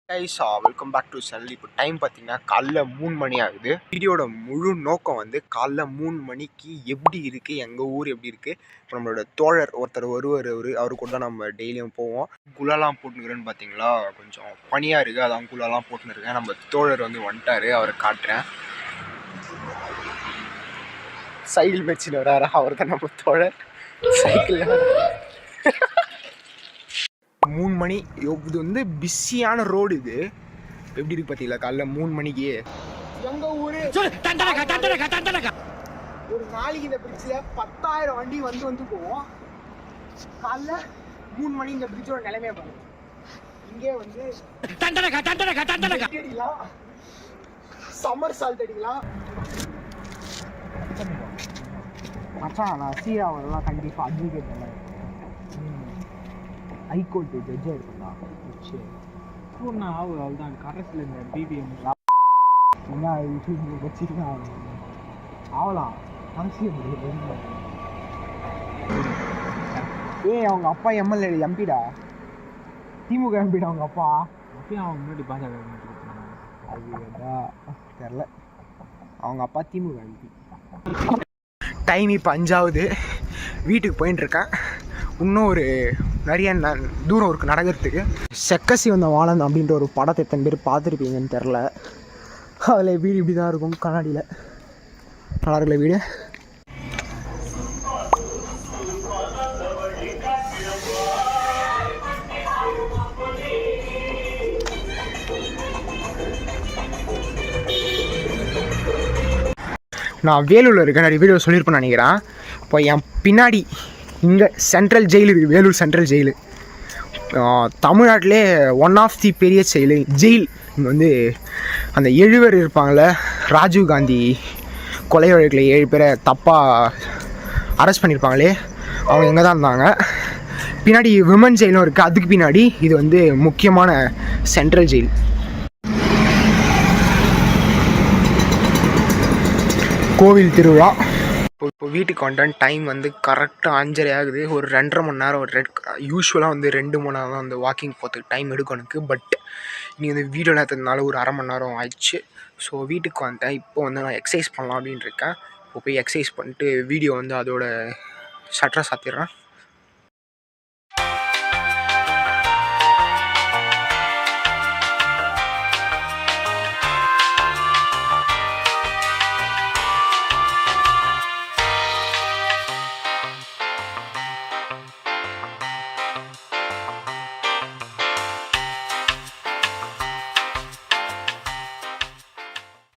Welcome back to channel. இப்போ time பார்த்தீங்கன்னா காலைல 3 மணி ஆகுது. வீடியோட முழு நோக்கம் வந்து காலைல 3 மணிக்கு எப்படி இருக்குது, எங்கள் ஊர் எப்படி இருக்குது, இப்போ நம்மளோட தோழர் ஒருத்தர் வருவார், அவரு கூட தான் நம்ம டெய்லியும் போவோம். குலாலாம் போட்டுனுக்கிறேன்னு பார்த்தீங்களா, கொஞ்சம் பனியாக இருக்குது, அதான் குலாலாம் போட்டுன்னு நம்ம தோழர் வந்து வந்துட்டார், அவரை காட்டுறேன். சைக்கிள் வச்சுன்னு வராரா, அவர் தான் நம்ம தோழர். சைக்கிள் 3 மணி. இது வந்து பிஸியான ரோடு. இது எப்படி இருக்கு பார்த்தீங்களா, காலைல 3 மணிக்கு. எங்கள் ஊர் ஒரு நாளைக்கு இந்த பிரிட்ஜில் 10,000 வண்டி வந்து போவோம். காலைல 3 மணி இந்த பிரிட்ஜோட நிலைமையை பாருங்க. இங்கே வந்து அடிக்கலாம், சம்மர் சால்ட் அடிக்கலாம். மச்சான் நான் சீராவெல்லாம் கண்டிப்பாக அட்வொகேட் பண்ணேன், ஹைகோர்ட்டு ஜட்ஜாக இருக்குண்ணா. நான் அவள் தான் கரஸில் இந்த பிபிஎம் என்ன வச்சுருக்கேன் ஆகலாம் அவசியம். அவங்க அப்பா எம்எல்ஏ எம்பிடா, திமுக எம்பிடா அவங்க அப்பா. அப்பயும் அவங்க முன்னாடி பாஜக அதுடா தெரில, அவங்க அப்பா திமுக எம்பி. டைம் இப்போ 5 வீட்டுக்கு போயின்ட்டுருக்கேன். இன்னும் ஒரு நிறைய தூரம் இருக்குது நடக்கிறதுக்கு. செக்கசி வந்த வாழன் அப்படின்ற ஒரு படத்தை எத்தனை பேர் பார்த்துருப்பீங்கன்னு தெரில. அதில் வீடு இப்படி தான் இருக்கும், கண்ணாடியில். நல்லா இருக்குல்ல வீடு. நான் வேலூரில் இருக்கேன், நிறைய வீடியோ சொல்லியிருப்பேன்னு நினைக்கிறேன். இப்போ என் பின்னாடி இங்கே சென்ட்ரல் ஜெயில் இருக்குது, வேலூர் சென்ட்ரல் ஜெயிலு. தமிழ்நாட்டிலே ஒன் ஆஃப் தி பெரிய ஜெயில் இங்கே வந்து அந்த 7 பேர் இருப்பாங்கள, ராஜீவ்காந்தி கொலை வழக்கில் 7 பேரை தப்பாக அரெஸ்ட் பண்ணியிருப்பாங்களே, அவங்க இங்கே தான் இருந்தாங்க. பின்னாடி விமன் ஜெயிலும் இருக்குது, அதுக்கு பின்னாடி இது வந்து முக்கியமான சென்ட்ரல் ஜெயில். கோவில் திருவிழா. இப்போ வீட்டுக்கு வந்துட்டேன். டைம் வந்து கரெக்டாக 5:30 ஆகுது. ஒரு 2.5 மணி நேரம் யூஸ்வலாக வந்து 2 மணி நேரம் தான் வந்து வாக்கிங் போகிறதுக்கு டைம் எடுக்கும் எனக்கு. பட் இன்றைக்கி வந்து வீடியோ நேரத்துனால ஒரு அரை மணி நேரம் ஆயிடுச்சு. ஸோ வீட்டுக்கு வந்துட்டேன். இப்போ வந்து நான் எக்ஸசைஸ் பண்ணலாம் அப்படின்னு இருக்கேன். இப்போ போய் எக்ஸசைஸ் பண்ணிட்டு வீடியோ வந்து அதோட ஷட்டரை சாத்திடுறேன்.